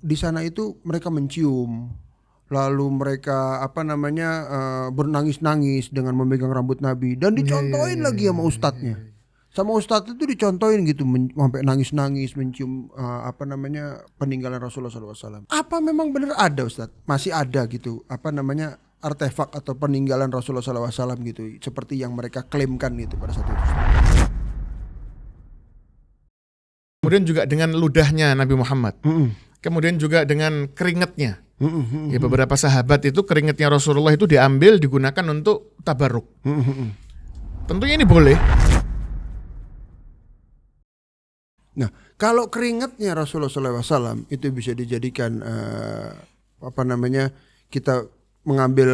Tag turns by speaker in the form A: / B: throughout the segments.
A: di sana itu mereka mencium, lalu mereka bernangis-nangis dengan memegang rambut Nabi dan dicontohin lagi sama ustadznya. Sama ustadz itu dicontohin gitu sampai nangis-nangis mencium peninggalan Rasulullah SAW. Apa memang benar ada Ustadz? Masih ada gitu artefak atau peninggalan Rasulullah SAW gitu seperti yang mereka klaimkan gitu pada saat itu.
B: Kemudian juga dengan ludahnya Nabi Muhammad. Kemudian juga dengan keringatnya. Ya, beberapa sahabat itu keringatnya Rasulullah itu diambil digunakan untuk tabarruk. Tentunya ini boleh.
A: Nah, kalau keringatnya Rasulullah SAW itu bisa dijadikan kita mengambil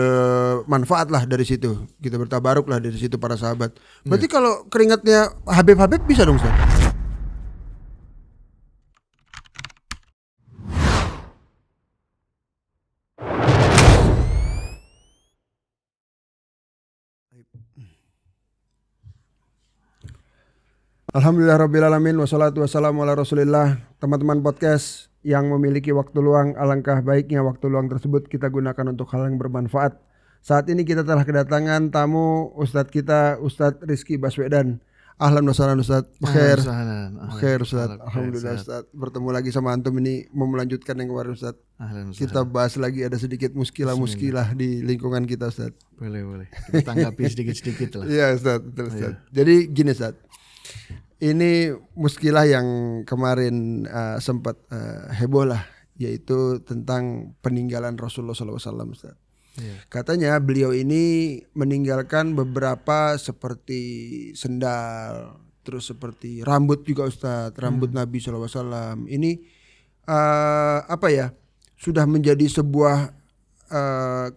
A: manfaat lah dari situ, kita bertabaruk lah dari situ para sahabat. Berarti kalau keringatnya Habib bisa dong Ustaz? Alhamdulillahirrabbilalamin. Wassalatu wassalamu ala rasulillah. Teman-teman podcast yang memiliki waktu luang, alangkah baiknya waktu luang tersebut kita gunakan untuk hal yang bermanfaat. Saat ini kita telah kedatangan tamu Ustadz kita, Ustadz Rizky Baswedan. Ahlan wa sahlan Ustadz. Bekhair. Bekhair Ustadz. Alhamdulillah Ustadz. Bertemu lagi sama antum ini, mau melanjutkan yang kemarin Ustadz. Kita bahas lagi ada sedikit muskilah di lingkungan kita Ustadz.
B: Boleh. Kita tanggapi sedikit-sedikit lah.
A: Iya Ustadz, betul Ustadz. Jadi gini Ustadz. Ini muskilah yang kemarin sempat heboh lah, yaitu tentang peninggalan Rasulullah SAW Ustaz. Katanya beliau ini meninggalkan beberapa seperti sendal, terus seperti rambut juga Ustaz, rambut Nabi SAW. Ini sudah menjadi sebuah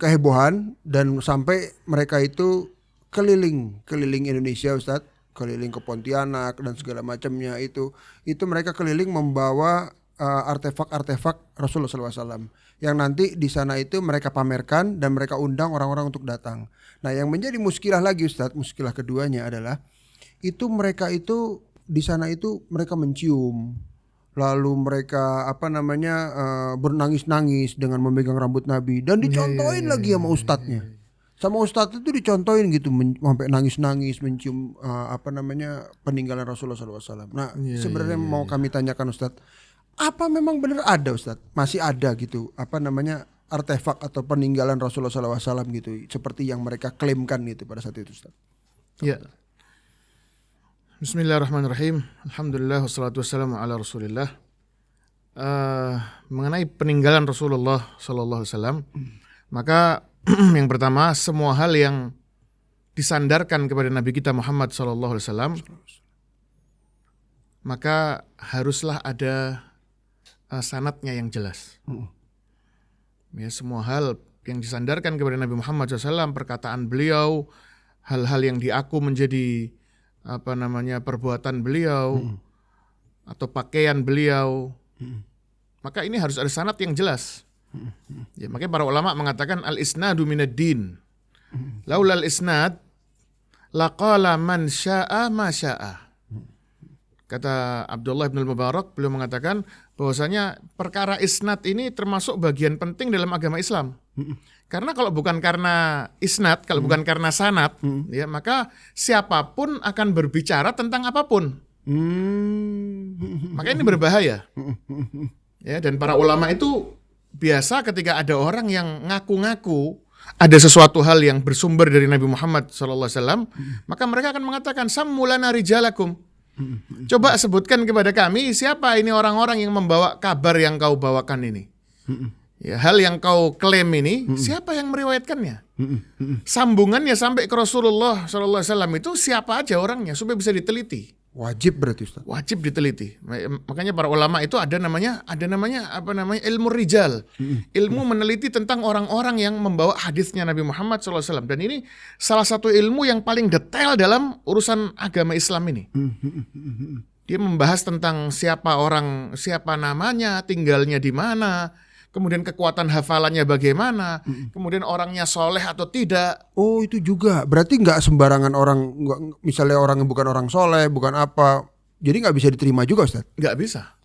A: kehebohan dan sampai mereka itu keliling Indonesia Ustaz. Keliling ke Pontianak dan segala macamnya itu mereka keliling membawa artefak-artefak Rasulullah SAW yang nanti di sana itu mereka pamerkan dan mereka undang orang-orang untuk datang. Nah, yang menjadi muskilah lagi Ustadz, muskilah keduanya adalah mereka itu di sana itu mereka mencium, lalu mereka bernangis-nangis dengan memegang rambut Nabi dan dicontohin lagi sama ustadznya. Sama ustadz itu dicontohin gitu sampai nangis-nangis mencium peninggalan Rasulullah SAW. Nah, sebenarnya mau kami tanyakan Ustadz, apa memang benar ada Ustadz? Masih ada gitu artefak atau peninggalan Rasulullah SAW gitu seperti yang mereka klaimkan gitu pada saat itu Ustadz?
B: Ya. Bismillahirrahmanirrahim. Alhamdulillah wassalatu wassalamu ala Rasulillah. Mengenai peninggalan Rasulullah SAW, maka yang pertama, semua hal yang disandarkan kepada Nabi kita Muhammad SAW, maka haruslah ada sanadnya yang jelas. Ya, semua hal yang disandarkan kepada Nabi Muhammad SAW, perkataan beliau, hal-hal yang diaku menjadi perbuatan beliau atau pakaian beliau, maka ini harus ada sanad yang jelas. Ya, makanya para ulama mengatakan al-isnadu minad din. Laulal isnad laqala man syaa ma syaa. Kata Abdullah bin Mubarak, beliau mengatakan bahwasanya perkara isnad ini termasuk bagian penting dalam agama Islam. Karena kalau bukan karena isnad, kalau bukan karena sanad, ya, maka siapapun akan berbicara tentang apapun. Maka ini berbahaya. Ya, dan para ulama itu biasa ketika ada orang yang ngaku-ngaku ada sesuatu hal yang bersumber dari Nabi Muhammad SAW, maka mereka akan mengatakan sammulana rijalakum. Coba sebutkan kepada kami siapa ini orang-orang yang membawa kabar yang kau bawakan ini. Ya, hal yang kau klaim ini siapa yang meriwayatkannya? Sambungannya sampai ke Rasulullah SAW itu siapa aja orangnya supaya bisa diteliti.
A: Wajib berarti Ustaz.
B: Wajib diteliti. Makanya para ulama itu ada namanya ilmu rijal. Ilmu meneliti tentang orang-orang yang membawa hadisnya Nabi Muhammad SAW. Dan ini salah satu ilmu yang paling detail dalam urusan agama Islam ini. Dia membahas tentang siapa orang, siapa namanya, tinggalnya di mana, kemudian kekuatan hafalannya bagaimana, kemudian orangnya soleh atau tidak.
A: Oh, itu juga. Berarti nggak sembarangan orang, misalnya orang yang bukan orang soleh, bukan apa, jadi nggak bisa diterima juga Ustaz?
B: Nggak bisa.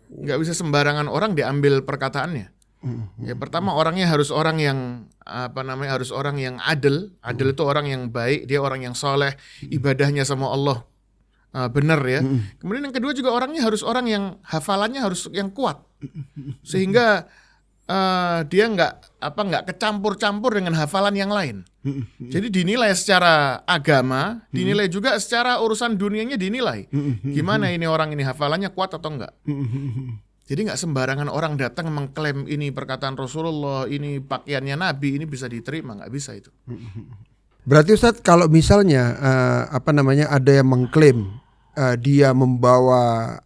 B: nggak bisa sembarangan orang diambil perkataannya. Ya pertama orangnya harus orang yang harus orang yang adil. Adil itu orang yang baik, dia orang yang soleh, ibadahnya sama Allah benar ya. Kemudian yang kedua juga orangnya harus orang yang hafalannya harus yang kuat, sehingga dia nggak kecampur-campur dengan hafalan yang lain. Jadi dinilai secara agama, dinilai juga secara urusan dunianya dinilai. Gimana ini orang ini hafalannya kuat atau enggak? Jadi nggak sembarangan orang datang mengklaim ini perkataan Rasulullah, ini pakaiannya Nabi, ini bisa diterima, nggak bisa itu.
A: Berarti Ustadz kalau misalnya ada yang mengklaim dia membawa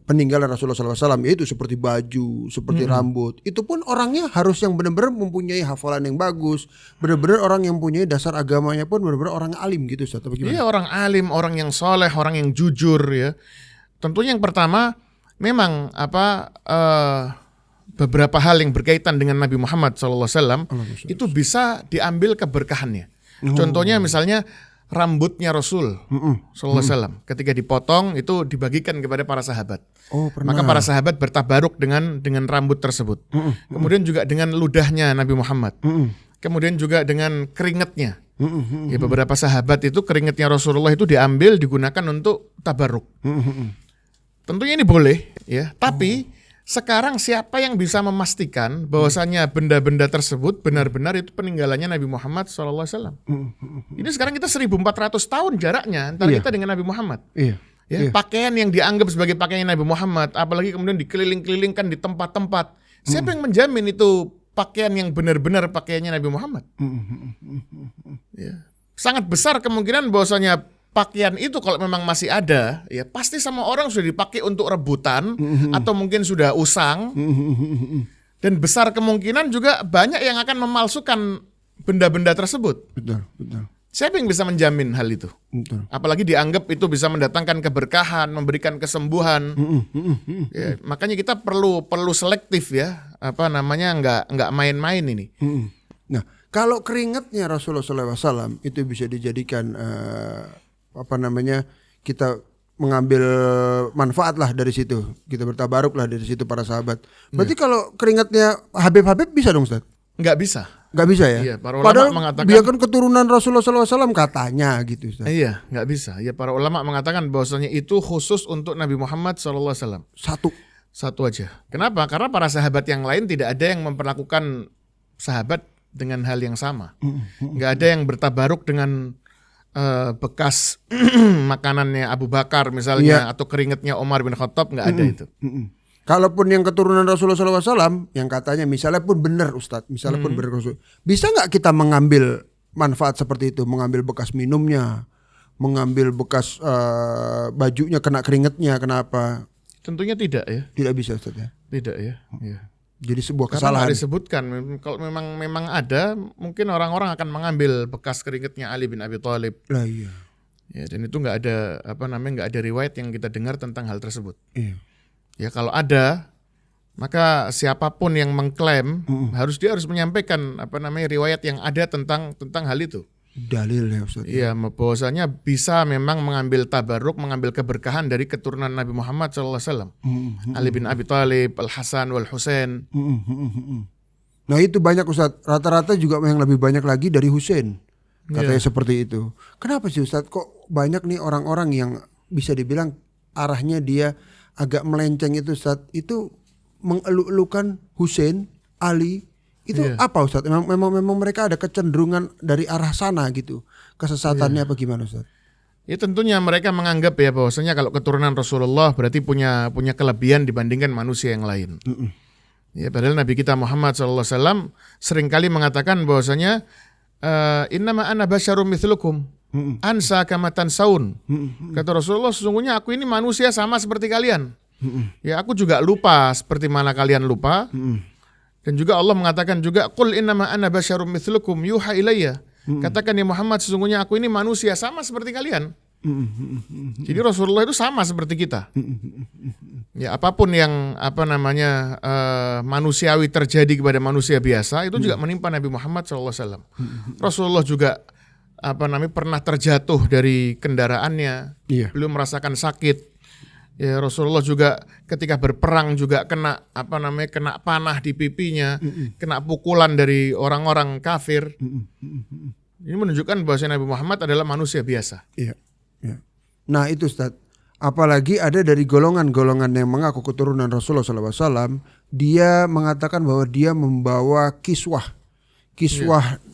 A: peninggalan Rasulullah SAW, yaitu seperti baju, seperti rambut, itu pun orangnya harus yang benar-benar mempunyai hafalan yang bagus, benar-benar orang yang mempunyai dasar agamanya pun benar-benar orang alim gitu Ustadz.
B: Iya, orang alim, orang yang soleh, orang yang jujur ya. Tentunya yang pertama memang beberapa hal yang berkaitan dengan Nabi Muhammad SAW itu bisa diambil keberkahannya. Contohnya misalnya rambutnya Rasul SAW ketika dipotong itu dibagikan kepada para sahabat. Maka para sahabat bertabaruk dengan rambut tersebut. Kemudian juga dengan ludahnya Nabi Muhammad. Kemudian juga dengan keringatnya. Ya, beberapa sahabat itu keringatnya Rasulullah itu diambil digunakan untuk tabaruk. Tentunya ini boleh ya, tapi sekarang siapa yang bisa memastikan bahwasanya benda-benda tersebut benar-benar itu peninggalannya Nabi Muhammad SAW? Ini sekarang kita 1400 tahun jaraknya antara kita dengan Nabi Muhammad. Pakaian yang dianggap sebagai pakaian Nabi Muhammad, apalagi kemudian dikeliling-kelilingkan di tempat-tempat. Siapa yang menjamin itu pakaian yang benar-benar pakaiannya Nabi Muhammad? Sangat besar kemungkinan bahwasanya pakaian itu kalau memang masih ada, ya pasti sama orang sudah dipakai untuk rebutan atau mungkin sudah usang. Dan besar kemungkinan juga banyak yang akan memalsukan benda-benda tersebut.
A: Betul.
B: Siapa yang bisa menjamin hal itu?
A: Betul.
B: Apalagi dianggap itu bisa mendatangkan keberkahan, memberikan kesembuhan. Ya, makanya kita perlu selektif ya, nggak main-main ini.
A: Nah, kalau keringatnya Rasulullah SAW itu bisa dijadikan kita mengambil manfaat lah dari situ, kita bertabaruk lah dari situ para sahabat. Berarti kalau keringatnya Habib bisa dong Ustaz?
B: Nggak bisa.
A: Nggak bisa ya?
B: Iya, para ulama
A: padahal
B: mengatakan
A: dia kan keturunan Rasulullah SAW katanya gitu Ustaz.
B: Iya, nggak bisa. Ya, para ulama mengatakan bahwasanya itu khusus untuk Nabi Muhammad SAW. Satu aja. Kenapa? Karena para sahabat yang lain tidak ada yang memperlakukan sahabat dengan hal yang sama. Nggak ada yang bertabaruk dengan bekas makanannya Abu Bakar misalnya, atau keringatnya Umar bin Khattab, nggak ada itu.
A: Kalaupun yang keturunan Rasulullah SAW yang katanya misalnya pun benar Ustadz, misalnya pun benar Rasul, bisa nggak kita mengambil manfaat seperti itu, mengambil bekas minumnya, mengambil bekas bajunya kena keringatnya, kenapa?
B: Tentunya tidak ya.
A: Tidak bisa Ustadz ya.
B: Tidak ya. Iya.
A: Jadi sebuah
B: kesalahan.
A: kesalahan.
B: Disebutkan kalau memang ada, mungkin orang-orang akan mengambil bekas keringatnya Ali bin Abi Thalib.
A: Lah iya.
B: Ya, dan itu nggak ada nggak ada riwayat yang kita dengar tentang hal tersebut.
A: Iya.
B: Ya kalau ada, maka siapapun yang mengklaim dia harus menyampaikan riwayat yang ada tentang hal itu.
A: Dalil ya Ustaz.
B: Iya, bahwasanya bisa memang mengambil tabaruk, mengambil keberkahan dari keturunan Nabi Muhammad SAW. Ali bin Abi Thalib, Al Hasan wal Husain.
A: Nah itu banyak Ustaz. Rata-rata juga yang lebih banyak lagi dari Husain. Katanya seperti itu. Kenapa sih Ustaz? Kok banyak nih orang-orang yang bisa dibilang arahnya dia agak melenceng itu Ustaz. Itu mengeluk-elukan Husain, Ali. Itu apa Ustaz? Memang mereka ada kecenderungan dari arah sana gitu. Kesesatannya apa gimana Ustaz?
B: Ya tentunya mereka menganggap ya bahwasanya kalau keturunan Rasulullah berarti punya kelebihan dibandingkan manusia yang lain. Ya padahal Nabi kita Muhammad SAW seringkali mengatakan bahwasanya innama ana basyarum mithlukum ansa kama tansaun. Kata Rasulullah, sesungguhnya aku ini manusia sama seperti kalian. Ya aku juga lupa seperti mana kalian lupa. Dan juga Allah mengatakan juga qul innama ana basyarum mithlukum yuha ilayya. Katakan ya Muhammad, sesungguhnya aku ini manusia sama seperti kalian. Jadi Rasulullah itu sama seperti kita. Ya apapun yang manusiawi terjadi kepada manusia biasa itu juga menimpa Nabi Muhammad SAW. Rasulullah juga pernah terjatuh dari kendaraannya. Beliau merasakan sakit. Ya Rasulullah juga ketika berperang juga kena kena panah di pipinya, kena pukulan dari orang-orang kafir. Ini menunjukkan bahwa Nabi Muhammad adalah manusia biasa.
A: Iya. Ya. Nah itu Ustaz, apalagi ada dari golongan-golongan yang mengaku keturunan Rasulullah SAW, dia mengatakan bahwa dia membawa kiswah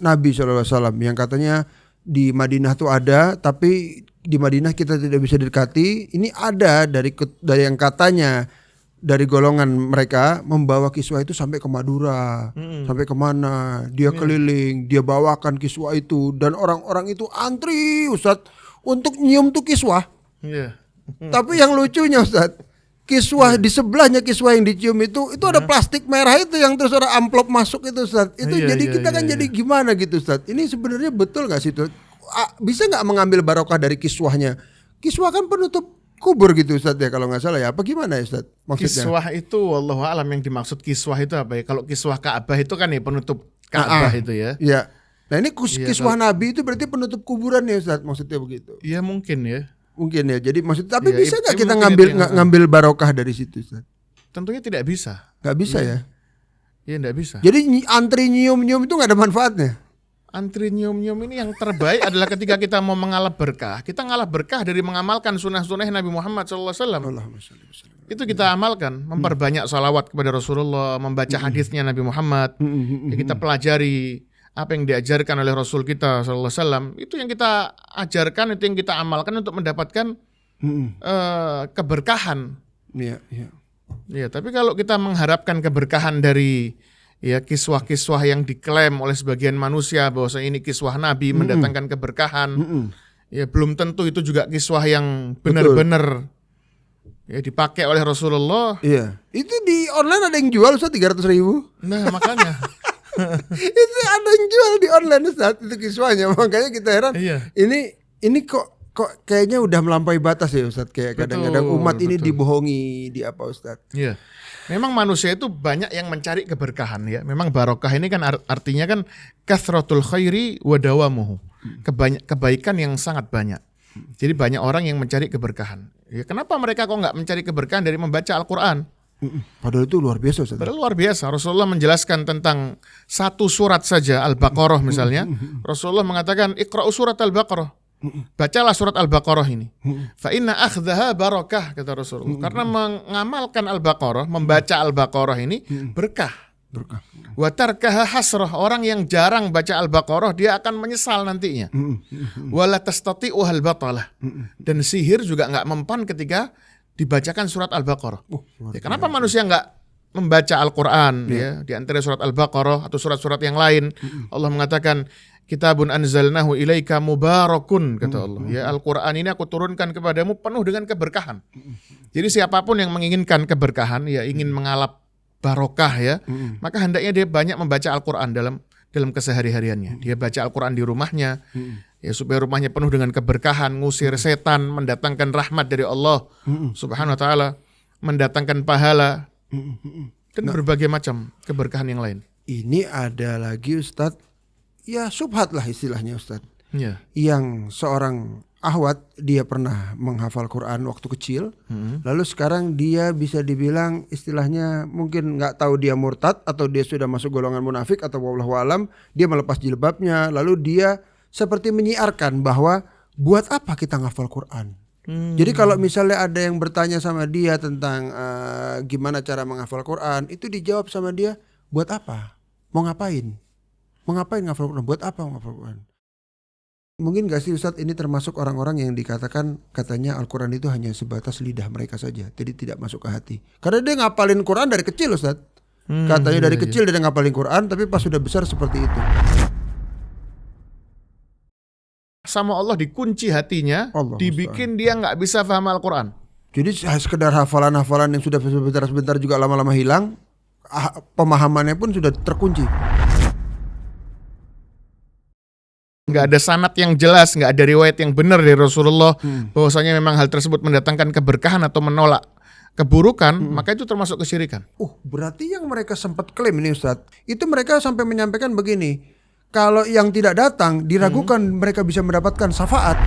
A: Nabi SAW yang katanya di Madinah tuh ada, tapi di Madinah kita tidak bisa dekati. Ini ada dari yang katanya dari golongan mereka membawa kiswah itu sampai ke Madura, sampai kemana dia keliling, dia bawakan kiswah itu, dan orang-orang itu antri Ustadz untuk nyium tuh kiswah. Tapi yang lucunya Ustadz, kiswah di sebelahnya kiswah yang dicium itu ada plastik merah itu yang terus ada amplop masuk itu Ustadz. Itu jadi kita kan jadi gimana gitu Ustadz. Ini sebenarnya betul gak sih tuh? Bisa nggak mengambil barokah dari kiswahnya? Kiswah kan penutup kubur gitu Ustadz ya kalau nggak salah ya. Apa gimana ya Ustadz maksudnya?
B: Kiswah itu wallahu alam yang dimaksud kiswah itu apa ya? Kalau kiswah Ka'bah itu kan ya penutup Ka'bah itu ya.
A: Iya. Nah ini kiswah Nabi itu berarti penutup kuburan ya Ustadz, maksudnya begitu?
B: Iya mungkin ya.
A: Mungkin ya. Jadi maksud tapi bisa nggak kita ngambil barokah dari situ Ustadz?
B: Tentunya tidak bisa.
A: Nggak bisa ya?
B: Iya nggak bisa.
A: Jadi antri nyium-nyium itu nggak ada manfaatnya?
B: Antri nyium-nyium ini yang terbaik adalah ketika kita mau mengalap berkah. Kita ngalap berkah dari mengamalkan sunnah-sunnah Nabi Muhammad SAW. Itu kita amalkan, memperbanyak salawat kepada Rasulullah, membaca hadisnya Nabi Muhammad. Kita pelajari apa yang diajarkan oleh Rasul kita SAW. Itu yang kita ajarkan, itu yang kita amalkan untuk mendapatkan keberkahan. Iya, tapi kalau kita mengharapkan keberkahan dari kiswah-kiswah yang diklaim oleh sebagian manusia bahwa ini kiswah Nabi mendatangkan keberkahan, ya belum tentu itu juga kiswah yang benar-benar dipakai oleh Rasulullah.
A: Iya. Itu di online ada yang jual Ustaz 300.000.
B: Nah makanya
A: itu ada yang jual di online Ustaz itu kiswahnya. Makanya kita heran. Ini kok kayaknya udah melampaui batas ya Ustaz. Kayak kadang-kadang umat ini dibohongi di apa Ustaz.
B: Iya. Memang manusia itu banyak yang mencari keberkahan ya. Memang barokah ini kan artinya kan kathratul khairi wa dawamuhu. Kebaikan yang sangat banyak. Jadi banyak orang yang mencari keberkahan. Ya, kenapa mereka kok nggak mencari keberkahan dari membaca Al-Quran?
A: Padahal itu luar biasa Ustaz.
B: Padahal luar biasa. Rasulullah menjelaskan tentang satu surat saja, Al-Baqarah misalnya. Rasulullah mengatakan iqra'u surat Al-Baqarah. Bacalah surat Al-Baqarah ini. Fa inna akhdaha barakah kata Rasulullah. Karena mengamalkan Al-Baqarah, membaca Al-Baqarah ini berkah. Wa tarkaha hasrah. Orang yang jarang baca Al-Baqarah dia akan menyesal nantinya. Wala tastati'uhal batalah. Dan sihir juga enggak mempan ketika dibacakan surat Al-Baqarah. Kenapa manusia enggak membaca Al-Quran ya, di antara surat Al-Baqarah atau surat-surat yang lain? Allah mengatakan Kitabun anzalnahu ilaika mubarakun kata Allah. Ya Al-Quran ini aku turunkan kepadamu penuh dengan keberkahan. Jadi siapapun yang menginginkan keberkahan, ya ingin mengalap barokah ya, maka hendaknya dia banyak membaca Al-Quran dalam kesehari-hariannya. Dia baca Al-Quran di rumahnya, ya supaya rumahnya penuh dengan keberkahan, ngusir setan, mendatangkan rahmat dari Allah Subhanahu Wa Taala, mendatangkan pahala dan berbagai macam keberkahan yang lain.
A: Ini ada lagi Ustadz. Ya subhat lah istilahnya Ustadz. Yang seorang ahwat dia pernah menghafal Quran waktu kecil, lalu sekarang dia bisa dibilang istilahnya mungkin nggak tahu dia murtad atau dia sudah masuk golongan munafik atau wallahu alam, dia melepas jilbabnya lalu dia seperti menyiarkan bahwa buat apa kita menghafal Quran. Jadi kalau misalnya ada yang bertanya sama dia tentang gimana cara menghafal Quran, itu dijawab sama dia, buat apa? Mau ngapain? Mau ngapain ngafal Quran? Buat apa ngafal Quran? Mungkin gak sih Ustadz ini termasuk orang-orang yang dikatakan katanya Al-Quran itu hanya sebatas lidah mereka saja, jadi tidak masuk ke hati. Karena dia ngapalin Quran dari kecil Ustadz. Katanya dari kecil dia ngapalin Quran, tapi pas sudah besar seperti itu.
B: Sama Allah dikunci hatinya, dibikin dia gak bisa paham Al-Quran.
A: Jadi sekedar hafalan-hafalan yang sudah sebentar-sebentar juga lama-lama hilang, pemahamannya pun sudah terkunci.
B: Nggak ada sanad yang jelas, nggak ada riwayat yang benar dari Rasulullah bahwasanya memang hal tersebut mendatangkan keberkahan atau menolak keburukan, maka itu termasuk kesyirikan.
A: Berarti yang mereka sempat klaim ini Ustadz, itu mereka sampai menyampaikan begini, kalau yang tidak datang diragukan mereka bisa mendapatkan syafaat.